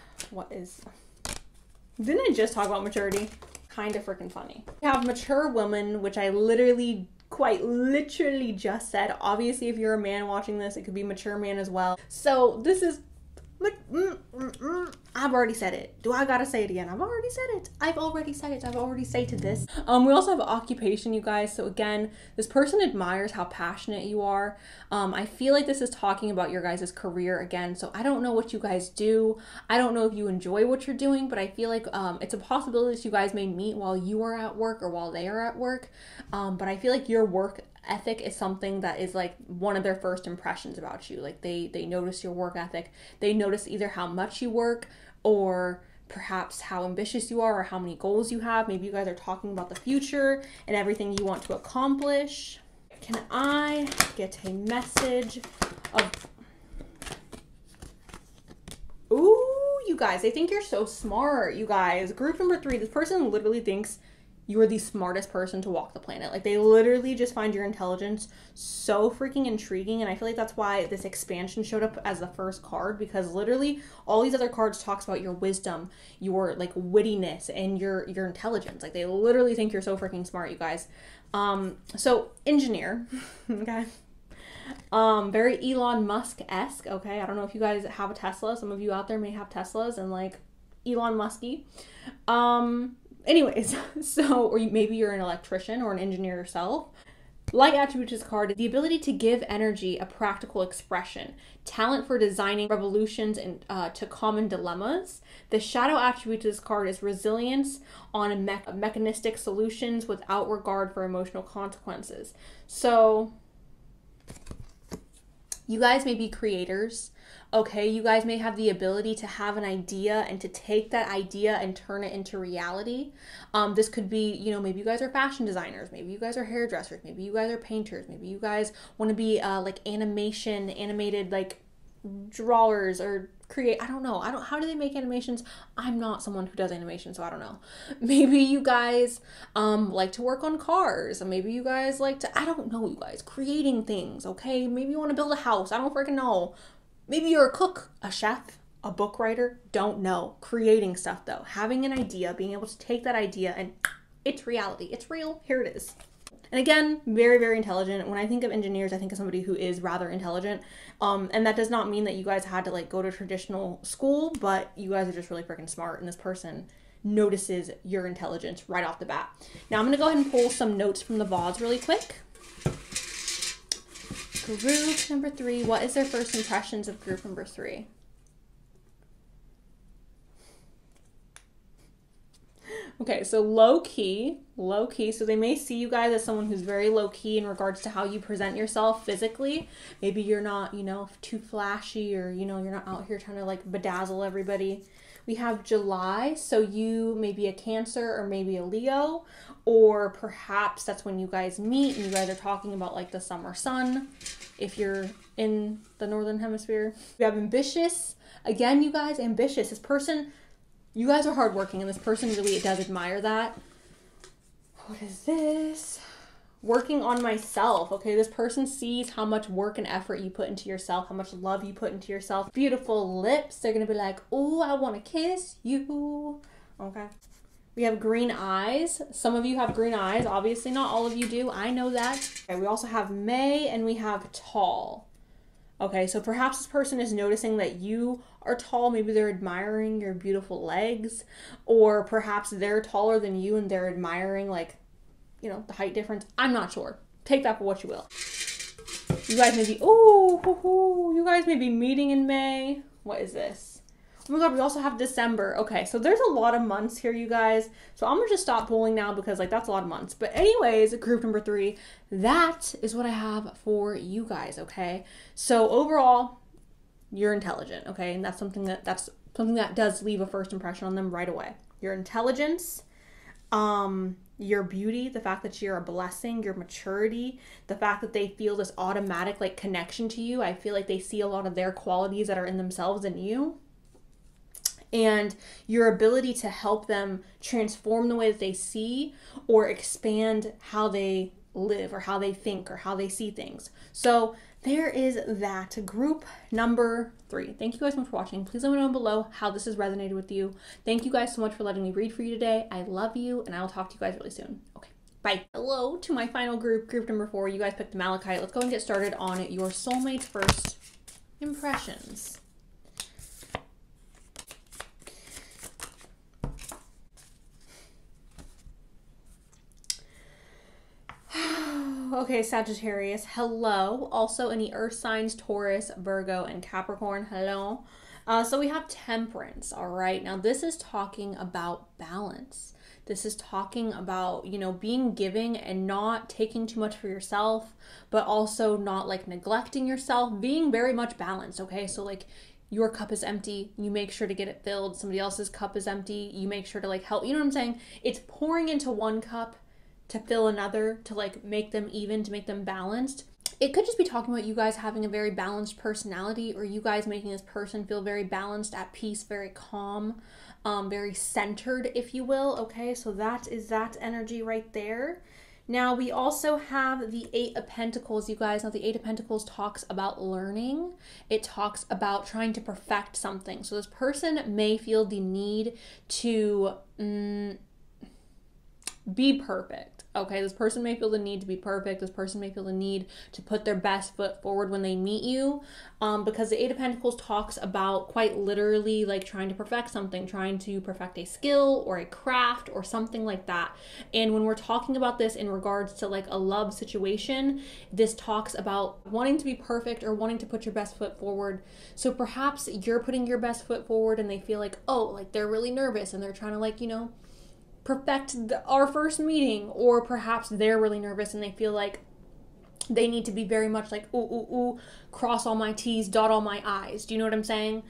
didn't I just talk about maturity? Kind of freaking funny. We have mature woman, which I literally, quite literally just said. Obviously, if you're a man watching this, it could be mature man as well. So this is, I've already said it. Do I gotta say it again? I've already said it. I've already stated this. We also have occupation, you guys. So again, this person admires how passionate you are. I feel like this is talking about your guys' career again. So I don't know what you guys do. I don't know if you enjoy what you're doing, but I feel like it's a possibility that you guys may meet while you are at work or while they are at work. But I feel like your work ethic is something that is like one of their first impressions about you. Like they notice your work ethic. They notice either how much you work or perhaps how ambitious you are or how many goals you have. Maybe you guys are talking about the future and everything you want to accomplish. Can I get a message of... Ooh, you guys, they think you're so smart, you guys. Group number 3, this person literally thinks you are the smartest person to walk the planet. Like, they literally just find your intelligence so freaking intriguing, and I feel like that's why this expansion showed up as the first card, because literally all these other cards talks about your wisdom, your like wittiness, and your intelligence. Like, they literally think you're so freaking smart, you guys. So engineer, okay. Very Elon Musk-esque, okay. I don't know if you guys have a Tesla. Some of you out there may have Teslas and like Elon Musky. Anyways, so, or maybe you're an electrician or an engineer yourself. Light attribute to this card is the ability to give energy a practical expression, talent for designing revolutions and to common dilemmas. The shadow attribute to this card is resilience on mechanistic solutions without regard for emotional consequences. So you guys may be creators. Okay, you guys may have the ability to have an idea and to take that idea and turn it into reality. This could be, you know, maybe you guys are fashion designers, maybe you guys are hairdressers, maybe you guys are painters, maybe you guys want to be like animated like drawers or create, I don't know. How do they make animations? I'm not someone who does animation, so I don't know. Maybe you guys like to work on cars. Maybe you guys like to, I don't know, you guys, creating things, okay? Maybe you want to build a house. I don't freaking know. Maybe you're a cook, a chef, a book writer, don't know. Creating stuff though, having an idea, being able to take that idea and it's reality, it's real, here it is. And again, very, very intelligent. When I think of engineers, I think of somebody who is rather intelligent. And that does not mean that you guys had to like go to traditional school, but you guys are just really freaking smart. And this person notices your intelligence right off the bat. Now I'm gonna go ahead and pull some notes from the VODs really quick. Group number 3, what is their first impressions of group number 3? Okay, so low key. So they may see you guys as someone who's very low key in regards to how you present yourself physically. Maybe you're not, you know, too flashy, or, you know, you're not out here trying to like bedazzle everybody. We have July, so you may be a Cancer or maybe a Leo, or perhaps that's when you guys meet and you guys are talking about like the summer sun if you're in the northern hemisphere. We have ambitious. Again, you guys, ambitious. This person, you guys are hardworking, and this person really does admire that. What is this? Working on myself. Okay, this person sees how much work and effort you put into yourself, how much love you put into yourself. Beautiful lips. They're gonna be like, oh, I want to kiss you. Okay. We have green eyes. Some of you have green eyes. Obviously, not all of you do. I know that. Okay, we also have May, and we have tall. Okay, so perhaps this person is noticing that you are tall. Maybe they're admiring your beautiful legs, or perhaps they're taller than you and they're admiring, like, you know, the height difference. I'm not sure. Take that for what you will. You guys may be, you guys may be meeting in May. What is this? Oh my God, we also have December. Okay, so there's a lot of months here, you guys. So I'm gonna just stop pulling now because like that's a lot of months. But anyways, group number 3, that is what I have for you guys, okay? So overall, you're intelligent, okay? And that's something that does leave a first impression on them right away. Your intelligence, your beauty, the fact that you're a blessing, your maturity, the fact that they feel this automatic like connection to you. I feel like they see a lot of their qualities that are in themselves and you. And your ability to help them transform the way that they see or expand how they live or how they think or how they see things. So there is that. Group number 3. Thank you guys so much for watching. Please let me know below how this has resonated with you. Thank you guys so much for letting me read for you today. I love you, and I will talk to you guys really soon. Okay, bye. Hello to my final group, group number 4. You guys picked the Malachite. Let's go and get started on your soulmate's first impressions. Okay, Sagittarius, hello. Also, any earth signs, Taurus, Virgo, and Capricorn, hello. So we have Temperance, all right? Now, this is talking about balance. This is talking about, you know, being giving and not taking too much for yourself, but also not, like, neglecting yourself, being very much balanced, okay? So, like, your cup is empty, you make sure to get it filled. Somebody else's cup is empty, you make sure to, like, help. You know what I'm saying? It's pouring into one cup to fill another, to like make them even, to make them balanced. It could just be talking about you guys having a very balanced personality, or you guys making this person feel very balanced, at peace, very calm, very centered, if you will. Okay, so that is that energy right there. Now we also have the 8 of Pentacles, you guys. Now the 8 of Pentacles talks about learning. It talks about trying to perfect something. So this person may feel the need to be perfect. Okay, this person may feel the need to be perfect. This person may feel the need to put their best foot forward when they meet you, because the 8 of Pentacles talks about quite literally like trying to perfect something, trying to perfect a skill or a craft or something like that. And when we're talking about this in regards to like a love situation, this talks about wanting to be perfect or wanting to put your best foot forward. So perhaps you're putting your best foot forward and they feel like, oh, like they're really nervous and they're trying to like, you know, perfect our first meeting, or perhaps they're really nervous and they feel like they need to be very much like, ooh, ooh, ooh, cross all my T's, dot all my I's. Do you know what I'm saying?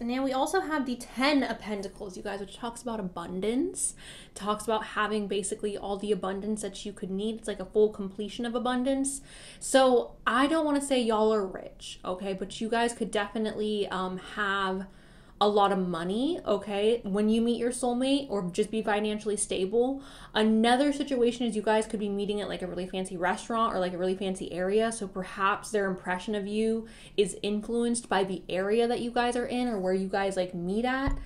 Now we also have the 10 of Pentacles, you guys, which talks about abundance, talks about having basically all the abundance that you could need. It's like a full completion of abundance. So I don't want to say y'all are rich, okay, but you guys could definitely have a lot of money, okay, when you meet your soulmate, or just be financially stable. Another situation is you guys could be meeting at like a really fancy restaurant or like a really fancy area, so perhaps their impression of you is influenced by the area that you guys are in or where you guys like meet at.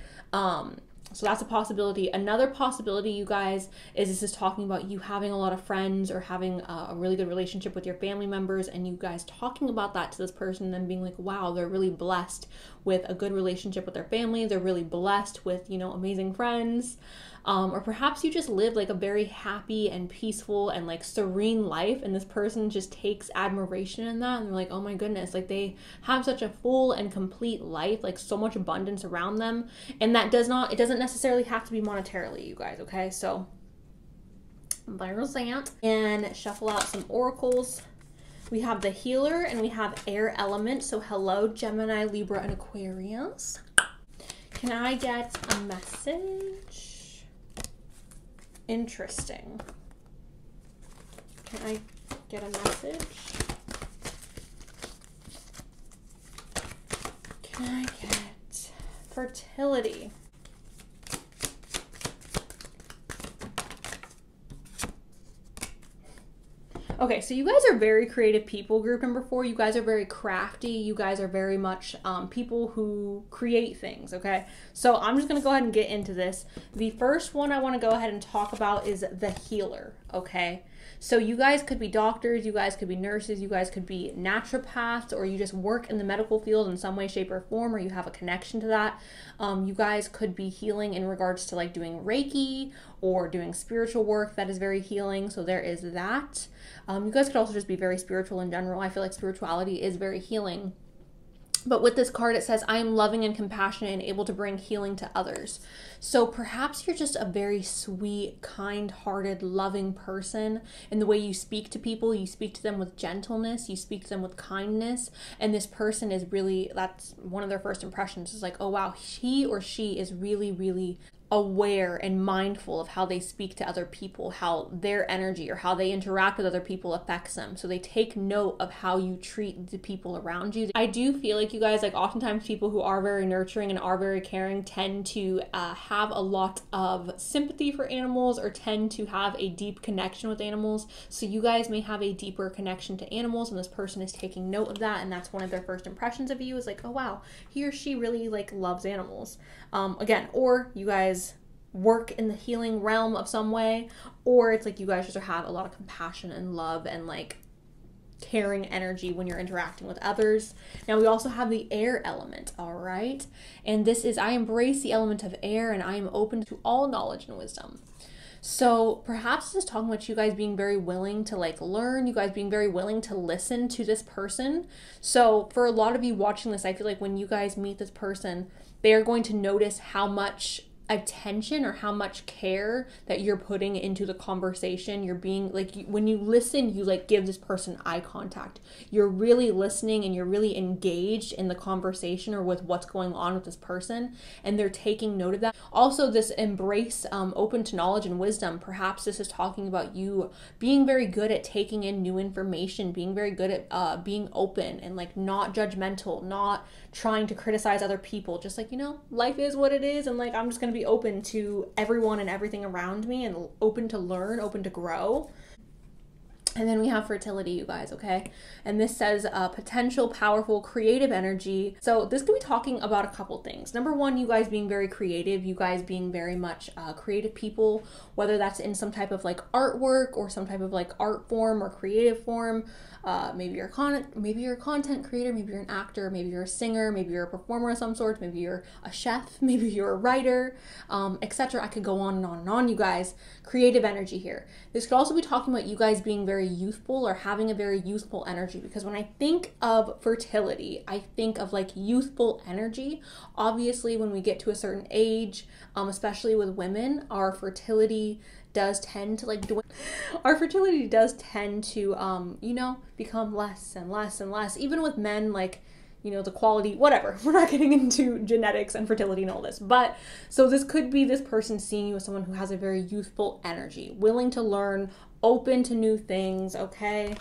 So that's a possibility. Another possibility, you guys, is this is talking about you having a lot of friends or having a really good relationship with your family members, and you guys talking about that to this person and then being like, wow, they're really blessed with a good relationship with their family. They're really blessed with, you know, amazing friends. Or perhaps you just live like a very happy and peaceful and like serene life, and this person just takes admiration in that, and they're like, oh my goodness, like they have such a full and complete life, like so much abundance around them. And that it doesn't necessarily have to be monetarily, you guys, okay? So there's that. And shuffle out some oracles. We have the Healer and we have Air Element. So hello, Gemini, Libra, and Aquarius. Can I get a message? Interesting. Can I get a message? Can I get fertility? Okay, so you guys are very creative people, group number 4. You guys are very crafty. You guys are very much people who create things, okay? So I'm just going to go ahead and get into this. The first one I want to go ahead and talk about is the Healer, okay? So you guys could be doctors, you guys could be nurses, you guys could be naturopaths, or you just work in the medical field in some way, shape, or form, or you have a connection to that. You guys could be healing in regards to like doing Reiki or doing spiritual work that is very healing. So there is that. You guys could also just be very spiritual in general. I feel like spirituality is very healing. But with this card, it says, I am loving and compassionate and able to bring healing to others. So perhaps you're just a very sweet, kind-hearted, loving person. In the way you speak to people, you speak to them with gentleness, you speak to them with kindness. And this person is really, that's one of their first impressions, is like, oh wow, he or she is really, really aware and mindful of how they speak to other people, how their energy or how they interact with other people affects them. So they take note of how you treat the people around you. I do feel like, you guys, like oftentimes people who are very nurturing and are very caring tend to have a lot of sympathy for animals, or tend to have a deep connection with animals. So you guys may have a deeper connection to animals, and this person is taking note of that, and that's one of their first impressions of you, is like, oh wow, he or she really like loves animals. Again, or you guys work in the healing realm of some way, or it's like you guys just have a lot of compassion and love and like caring energy when you're interacting with others. Now we also have the air element, all right? And this is, I embrace the element of air and I am open to all knowledge and wisdom. So perhaps this is talking about you guys being very willing to like learn, you guys being very willing to listen to this person. So for a lot of you watching this, I feel like when you guys meet this person, they are going to notice how much attention or how much care that you're putting into the conversation. You're being like, when you listen, you like give this person eye contact. You're really listening and you're really engaged in the conversation or with what's going on with this person, and they're taking note of that. Also, this embrace, open to knowledge and wisdom. Perhaps this is talking about you being very good at taking in new information, being very good at being open and like not judgmental, not trying to criticize other people. Just like, you know, life is what it is, and like I'm just gonna be open to everyone and everything around me, and open to learn, open to grow. And then we have fertility, you guys, okay? And this says potential, powerful, creative energy. So this could be talking about a couple things. Number one, you guys being very creative, you guys being very much creative people, whether that's in some type of like artwork or some type of like art form or creative form. Maybe you're a content creator, maybe you're an actor, maybe you're a singer, maybe you're a performer of some sort, maybe you're a chef, maybe you're a writer, etc. I could go on and on and on, you guys. Creative energy here. This could also be talking about you guys being very youthful or having a very youthful energy, because when I think of fertility, I think of like youthful energy. Obviously, when we get to a certain age, especially with women, our fertility does tend to like our fertility does tend to you know, become less and less and less. Even with men, like, you know, the quality, whatever. We're not getting into genetics and fertility and all this. But so this could be this person seeing you as someone who has a very youthful energy, willing to learn, open to new things, okay?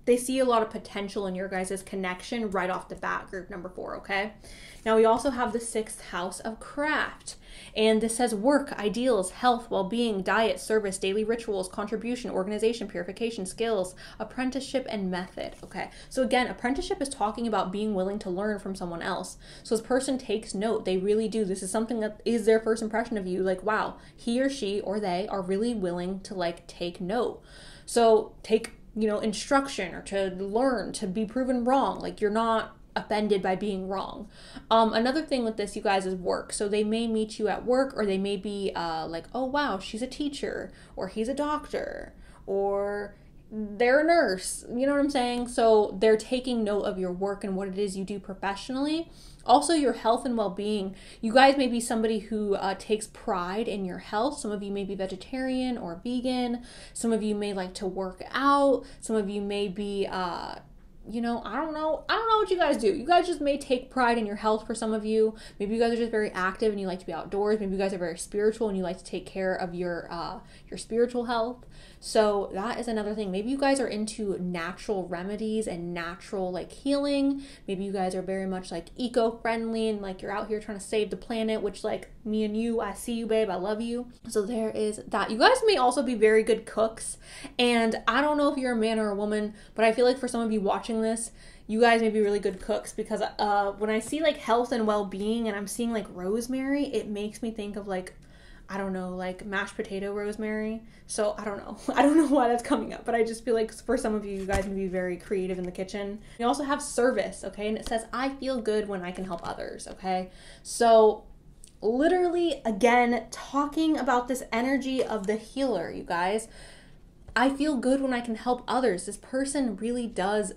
They see a lot of potential in your guys' connection right off the bat, group number 4, okay? Now we also have the 6th house of craft. And this says work, ideals, health, well-being, diet, service, daily rituals, contribution, organization, purification, skills, apprenticeship, and method. Okay, so again, apprenticeship is talking about being willing to learn from someone else. So this person takes note. They really do. This is something that is their first impression of you. Like, wow, he or she or they are really willing to like take note. So take, you know, instruction or to learn, to be proven wrong. Like, you're not offended by being wrong. Another thing with this, you guys, is work. So they may meet you at work, or they may be like, oh wow, she's a teacher, or he's a doctor, or they're a nurse. You know what I'm saying? So they're taking note of your work and what it is you do professionally. Also, your health and well-being. You guys may be somebody who takes pride in your health. Some of you may be vegetarian or vegan. Some of you may like to work out. Some of you may be you know, I don't know what you guys do. You guys just may take pride in your health for some of you. Maybe you guys are just very active and you like to be outdoors. Maybe you guys are very spiritual and you like to take care of your spiritual health. So that is another thing. Maybe you guys are into natural remedies and natural like healing. Maybe you guys are very much like eco-friendly and like you're out here trying to save the planet, which like me and you, I see you, babe, I love you. So there is that. You guys may also be very good cooks. And I don't know if you're a man or a woman, but I feel like for some of you watching this, you guys may be really good cooks, because when I see like health and well-being and I'm seeing like rosemary, it makes me think of like, I don't know, like mashed potato rosemary. So I don't know. I don't know why that's coming up, but I just feel like for some of you, you guys may be very creative in the kitchen. We also have service, okay? And it says, I feel good when I can help others, okay? So literally, again, talking about this energy of the healer, you guys. I feel good when I can help others. This person really does.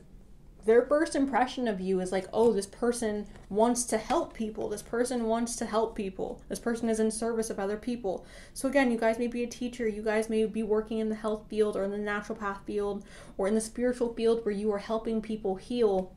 Their first impression of you is like, oh, this person wants to help people. This person wants to help people. This person is in service of other people. So again, you guys may be a teacher. You guys may be working in the health field or in the naturopath field or in the spiritual field where you are helping people heal.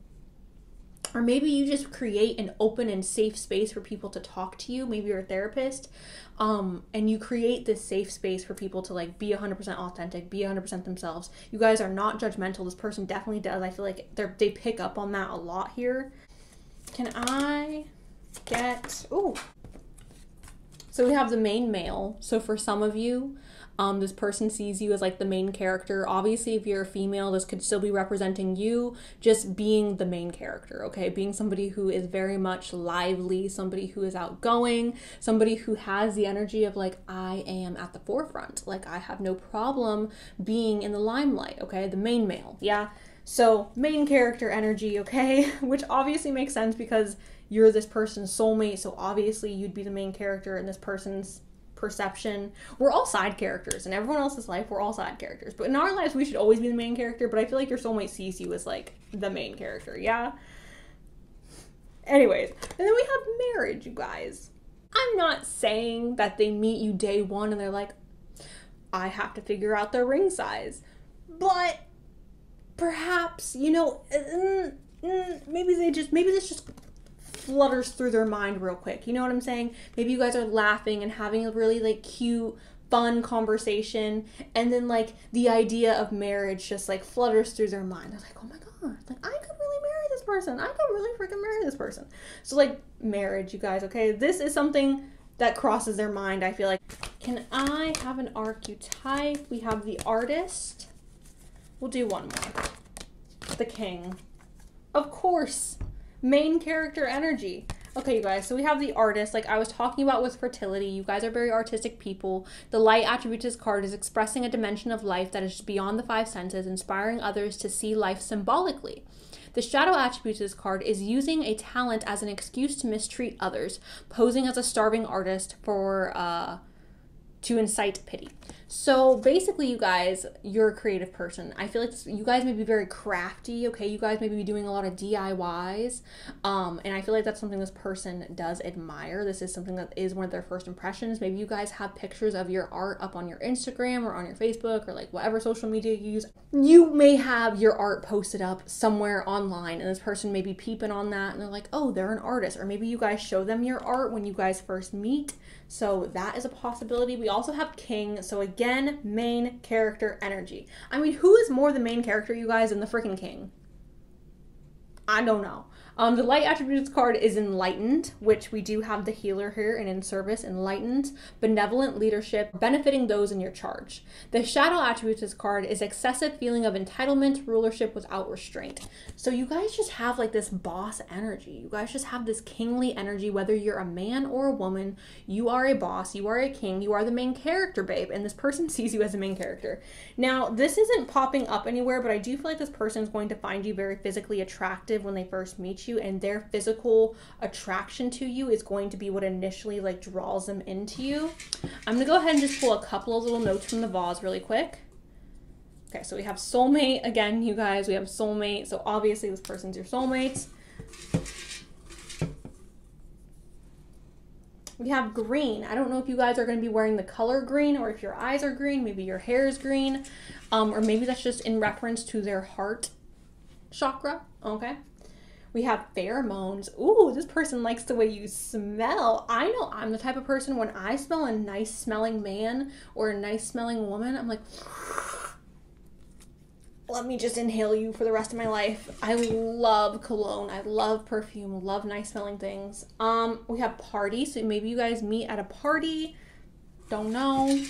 Or maybe you just create an open and safe space for people to talk to you. Maybe you're a therapist, and you create this safe space for people to like be 100% authentic, be 100% themselves. You guys are not judgmental. This person definitely does. I feel like they pick up on that a lot here. Can I get, ooh. So we have the main male. So for some of you, this person sees you as like the main character. Obviously, if you're a female, this could still be representing you just being the main character, okay? Being somebody who is very much lively, somebody who is outgoing, somebody who has the energy of like, I am at the forefront. Like, I have no problem being in the limelight, okay? The main male, yeah? So main character energy, okay? Which obviously makes sense because you're this person's soulmate, so obviously you'd be the main character in this person's perception. We're all side characters. In everyone else's life, we're all side characters. But in our lives, we should always be the main character, but I feel like your soulmate sees you as like the main character, yeah? Anyways, and then we have marriage, you guys. I'm not saying that they meet you day one and they're like, I have to figure out their ring size. But perhaps, you know, maybe this just flutters through their mind real quick. You know what I'm saying? Maybe you guys are laughing and having a really like cute, fun conversation, and then like the idea of marriage just like flutters through their mind. They're like, oh my god, like I could really marry this person. I could really freaking marry this person. So like marriage, you guys, okay? This is something that crosses their mind, I feel like. Can I have an archetype? We have the artist. We'll do one more. The king. Of course. Main character energy. Okay, you guys, so we have the artist, like I was talking about with fertility. You guys are very artistic people. The light attribute to this card is expressing a dimension of life that is beyond the five senses, inspiring others to see life symbolically. The shadow attribute to this card is using a talent as an excuse to mistreat others, posing as a starving artist for to incite pity. So basically, you guys, you're a creative person. I feel like you guys may be very crafty, okay? You guys may be doing a lot of DIYs, and I feel like that's something this person does admire. This is something that is one of their first impressions. Maybe you guys have pictures of your art up on your Instagram or on your Facebook or like whatever social media you use. You may have your art posted up somewhere online, and this person may be peeping on that, and they're like, oh, they're an artist. Or maybe you guys show them your art when you guys first meet. So that is a possibility. We also have king. So again, main character energy. I mean, who is more the main character, you guys, than the freaking king? I don't know. The light attributes card is enlightened, which we do have the healer here, and in service, enlightened, benevolent leadership, benefiting those in your charge. The shadow attributes card is excessive feeling of entitlement, rulership without restraint. So you guys just have like this boss energy. You guys just have this kingly energy, whether you're a man or a woman, you are a boss, you are a king, you are the main character, babe, and this person sees you as a main character. Now, this isn't popping up anywhere, but I do feel like this person is going to find you very physically attractive when they first meet you, and their physical attraction to you is going to be what initially like draws them into you. I'm gonna go ahead and just pull a couple of little notes from the vase really quick. Okay, so we have soulmate again, you guys. We have soulmate, so obviously this person's your soulmate. We have green. I don't know if you guys are going to be wearing the color green, or if your eyes are green, maybe your hair is green, or maybe that's just in reference to their heart chakra. Okay. We have pheromones. Ooh, this person likes the way you smell. I know I'm the type of person, when I smell a nice smelling man or a nice smelling woman, I'm like, let me just inhale you for the rest of my life. I love cologne. I love perfume. Love nice smelling things. We have party. So maybe you guys meet at a party. Don't know.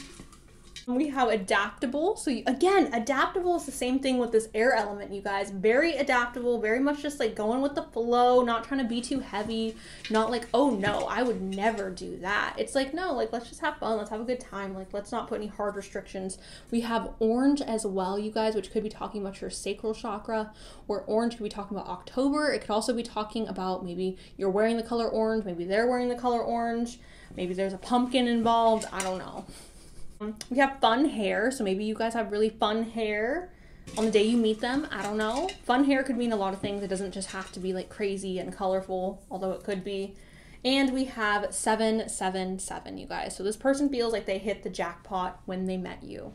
We have adaptable. So again, adaptable is the same thing with this air element, you guys. Very adaptable, very much just like going with the flow, not trying to be too heavy, not like, oh no, I would never do that. It's like, no, like let's just have fun, let's have a good time, like let's not put any hard restrictions. We have orange as well, you guys, which could be talking about your sacral chakra, or orange could be talking about October. It could also be talking about maybe you're wearing the color orange, maybe they're wearing the color orange, maybe there's a pumpkin involved, I don't know. We have fun hair, so maybe you guys have really fun hair on the day you meet them. I don't know. Fun hair could mean a lot of things. It doesn't just have to be like crazy and colorful, although it could be. And we have 777, you guys. So this person feels like they hit the jackpot when they met you.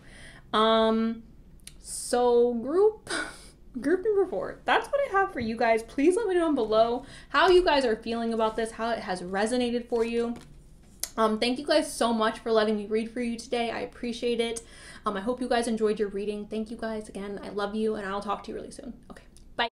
So group, Group number 4. That's what I have for you guys. Please let me know down below how you guys are feeling about this, how it has resonated for you. Thank you guys so much for letting me read for you today. I appreciate it. I hope you guys enjoyed your reading. Thank you guys again. I love you, and I'll talk to you really soon. Okay.